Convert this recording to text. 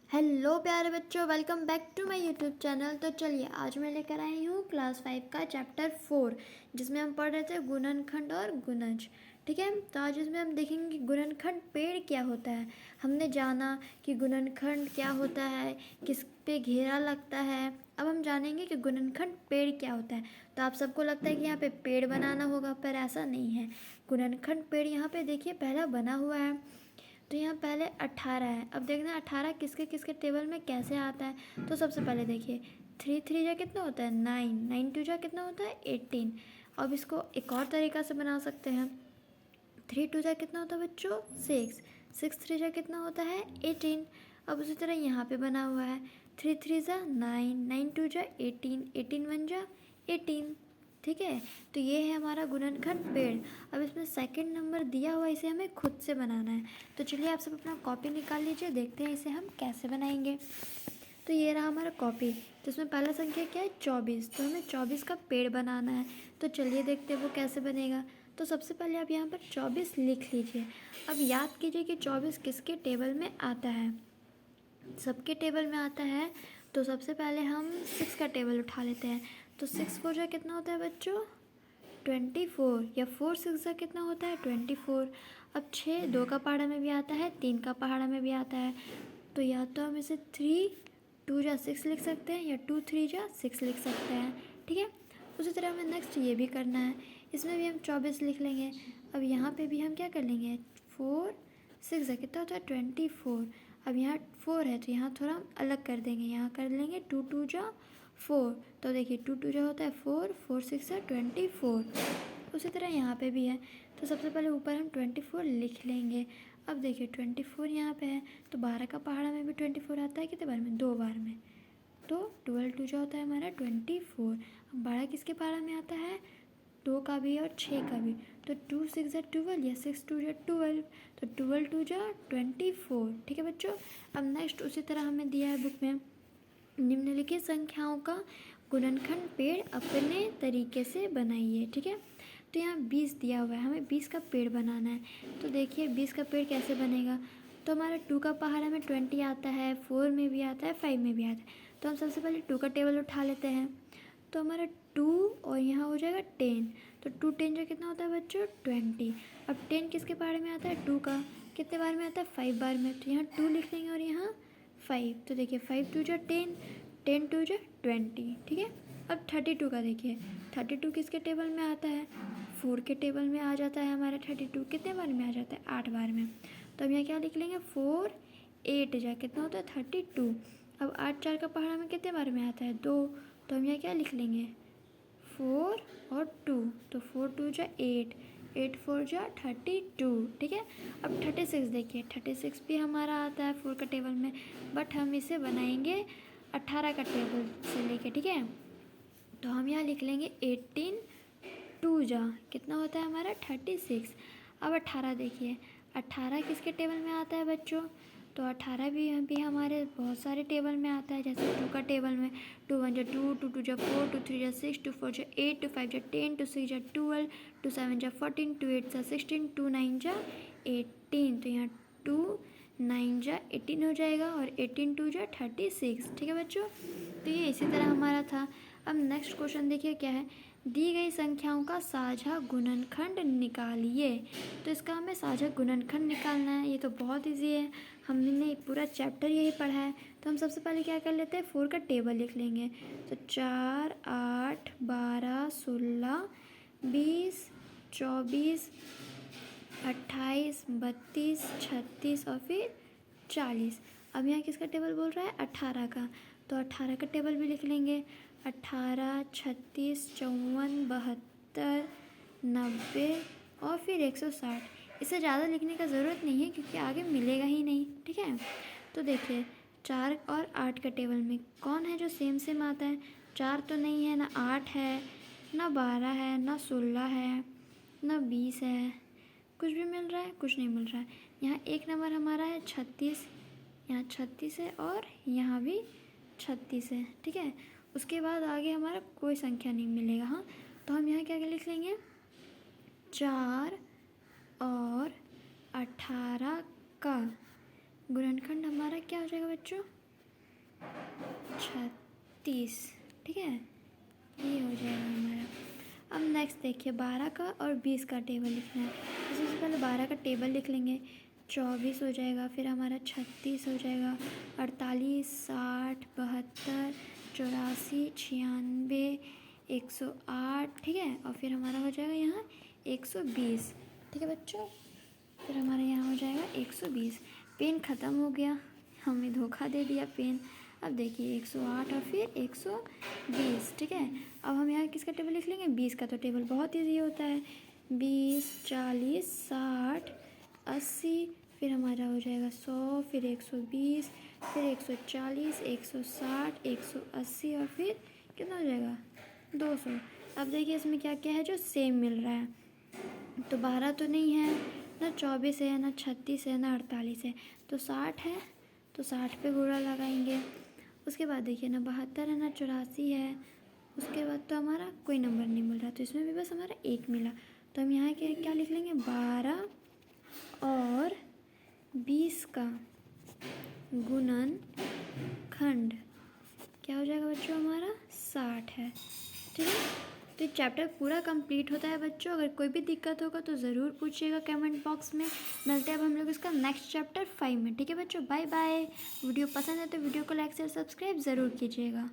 Hello प्यारे बच्चों, welcome back to my YouTube channel. तो चलिए आज मैं लेकर आई हूँ क्लास 5 का चैप्टर 4, जिसमें हम पढ़ रहे थे गुणनखंड और गुणज। ठीक है, तो आज इसमें हम देखेंगे कि गुणनखंड पेड़ क्या होता है। हमने जाना कि गुणनखंड क्या होता है, किस पे घेरा लगता है। अब हम जानेंगे कि गुणनखंड पेड़ क्या होता है। तो आप सबको लगता है कि यहाँ पे पेड़ बनाना होगा, पर ऐसा नहीं है। गुणनखंड पेड़ यहाँ पे देखिए पहला बना हुआ है। तो यहाँ पहले 18 है। अब देखना 18 किसके किसके टेबल में कैसे आता है। तो सबसे पहले देखिए 3 3 जा कितना होता है 9, 9 2 जा कितना होता है 18। अब इसको एक और तरीक़ा से बना सकते हैं। 3 2 जा कितना होता है बच्चों 6, 6 3 जा कितना होता है 18। अब उसी तरह यहाँ पे बना हुआ है 3 3 जा 9, 9 2 जा 18, 18 1 जा 18। ठीक है, तो ये है हमारा गुणनखंड पेड़। अब इसमें सेकंड नंबर दिया हुआ, इसे हमें खुद से बनाना है। तो चलिए आप सब अपना कॉपी निकाल लीजिए, देखते हैं इसे हम कैसे बनाएंगे। तो ये रहा हमारा कॉपी। तो इसमें पहला संख्या क्या है 24। तो हमें 24 का पेड़ बनाना है। तो चलिए देखते हैं वो कैसे बनेगा। तो सबसे पहले आप यहाँ पर 24 लिख लीजिए। अब याद कीजिए कि 24 किसके टेबल में आता है, सबके टेबल में आता है। तो सबसे पहले हम 6 का टेबल उठा लेते हैं। तो 6 4 जा कितना होता है बच्चों 24, या 4 6 जा कितना होता है 24। अब 6 2 का पहाड़ा में भी आता है, 3 का पहाड़ा में भी आता है। तो या तो हम इसे 3 2 जा 6 लिख सकते हैं, या 2 3 जा 6 लिख सकते हैं। ठीक है, उसी तरह हमें नेक्स्ट ये भी करना है। इसमें भी हम 24 लिख लेंगे। अब यहाँ पे भी हम क्या कर लेंगे 4 6 जा कितना होता है 24। अब यहाँ 4 है तो यहाँ थोड़ा हम अलग कर देंगे, यहाँ कर लेंगे 2 2 जा 4। तो देखिए 2 2 जा होता है 4, 4 6 जा 24। उसी तरह यहाँ पे भी है। तो सबसे पहले ऊपर हम 24 लिख लेंगे। अब देखिए 24 यहाँ पे है, तो 12 का पहाड़ा में भी 24 आता है, कितने बार में 2 बार में। तो 12 2 जा होता है हमारा 24। अब 12 किसके पहाड़ा में आता है 2 का भी और 6 का भी। तो 2 6 जा 12, या 6 2 जा 12। तो 12 2 जा 24। ठीक है बच्चों। अब नेक्स्ट उसी तरह हमें दिया है बुक में, निम्नलिखित संख्याओं का गुणनखंड पेड़ अपने तरीके से बनाइए। ठीक है, तो यहाँ 20 दिया हुआ है, हमें 20 का पेड़ बनाना है। तो देखिए 20 का पेड़ कैसे बनेगा। तो हमारा 2 का पहाड़ा में 20 आता है, 4 में भी आता है, 5 में भी आता है। तो हम सबसे पहले 2 का टेबल उठा लेते हैं। तो हमारा 2 और यहाँ हो जाएगा 10। तो 2 10 जो कितना होता है बच्चों 20। अब 10 किसके पहाड़े में आता है 2 का, कितने बार में आता है 5 बार में। तो यहाँ 2 लिख लेंगे और यहाँ 5। तो देखिए 5 2 जा 10, 10 2 जा 20। ठीक है, अब 32 का देखिए 32 किसके टेबल में आता है 4 के टेबल में आ जाता है हमारा 32। कितने बार में आ जाता है 8 बार में। तो अब यहाँ क्या लिख लेंगे 4 8 जा कितना होता है 32। अब 8 4 का पहाड़ा में कितने बार में आता है 2। तो हम यहाँ क्या लिख लेंगे 4 और 2। तो 4 2 जा 8, 8 4 जा 32। ठीक है, अब 36 देखिए 36 भी हमारा आता है 4 का टेबल में, बट हम इसे बनाएंगे 18 का टेबल से लेके। ठीक है, तो हम यहाँ लिख लेंगे 18 2 जा कितना होता है हमारा 36। अब 18 देखिए 18 किसके टेबल में आता है बच्चों। तो 18 भी हमारे बहुत सारे टेबल में आता है, जैसे 2 का टेबल में 2 1 जा 2, 2 2 जा 4, 2 3 जा 6, 2 4 जा 8, 2 5 जा 10, 2 6 जा 12, 2 7 जा 14, 2 8 जा 16, 2 9 जा 18। तो यहाँ 2 9 जा 18 हो जाएगा, और 18 2 जा 36। ठीक है बच्चों, तो ये इसी तरह हमारा था। अब नेक्स्ट क्वेश्चन देखिए क्या है, दी गई संख्याओं का साझा गुणनखंड निकालिए। तो इसका हमें साझा गुणनखंड निकालना है। ये तो बहुत इजी है, हमने पूरा चैप्टर यही पढ़ा है। तो हम सबसे पहले क्या कर लेते हैं 4 का टेबल लिख लेंगे। तो 4 8 12 16 20 24 28 32 36 और फिर 40। अब यहाँ किसका टेबल बोल रहा है 18 का। तो 18 का टेबल भी लिख लेंगे। 18 36 54 72 90 और फिर 160। इसे ज़्यादा लिखने का ज़रूरत नहीं है, क्योंकि आगे मिलेगा ही नहीं। ठीक है, तो देखिए 4 और 8 का टेबल में कौन है जो सेम सेम आता है। 4 तो नहीं है, ना 8 है, ना 12 है, ना 16 है, ना 20 है। कुछ भी मिल रहा है, कुछ नहीं मिल रहा है। यहाँ एक नंबर हमारा है 36, यहाँ 36 है, और यहाँ भी 36 है। ठीक है, उसके बाद आगे हमारा कोई संख्या नहीं मिलेगा। हाँ, तो हम यहाँ क्या लिख लेंगे 4 और 18 का गुणनखंड हमारा क्या हो जाएगा बच्चों 36, ठीक है, ये हो जाएगा हमारा। अब नेक्स्ट देखिए 12 का और 20 का टेबल लिखना है। तो सबसे पहले 12 का टेबल लिख लेंगे। 24 हो जाएगा, फिर हमारा 36 हो जाएगा, 48, 60, 72, 84, 96, 108, ठीक है, और फिर हमारा हो जाएगा यहाँ 120, ठीक है बच्चों। फिर हमारे यहाँ हो जाएगा 120। पेन ख़त्म हो गया, हमें धोखा दे दिया पेन। अब देखिए 108 और फिर 120, ठीक है। अब हम यहाँ किसका टेबल लिख लेंगे, 20 का। तो टेबल बहुत इजी होता है, 20, 40, 60, 80, फिर हमारा हो जाएगा 100, फिर 120, फिर 140, 160, 180 और फिर कितना हो जाएगा 200। अब देखिए इसमें क्या क्या है जो सेम मिल रहा है। तो 12 तो नहीं है, ना 24 है, ना 36 है, ना 48 है, तो 60 है, तो 60 पे घोड़ा लगाएंगे। उसके बाद देखिए ना 72 है, ना 84 है। उसके बाद तो हमारा कोई नंबर नहीं मिल रहा, तो इसमें भी बस हमारा 1 मिला। तो हम यहाँ क्या क्या लिख लेंगे, 12 और 20 का गुणन खंड क्या हो जाएगा बच्चों, हमारा 60 है, ठीक है। तो ये चैप्टर पूरा कंप्लीट होता है बच्चों। अगर कोई भी दिक्कत होगा तो ज़रूर पूछिएगा कमेंट बॉक्स में। मिलते हैं अब हम लोग इसका नेक्स्ट चैप्टर 5 में, ठीक है बच्चों। Bye bye. वीडियो पसंद है तो वीडियो को लाइक शेयर सब्सक्राइब ज़रूर कीजिएगा।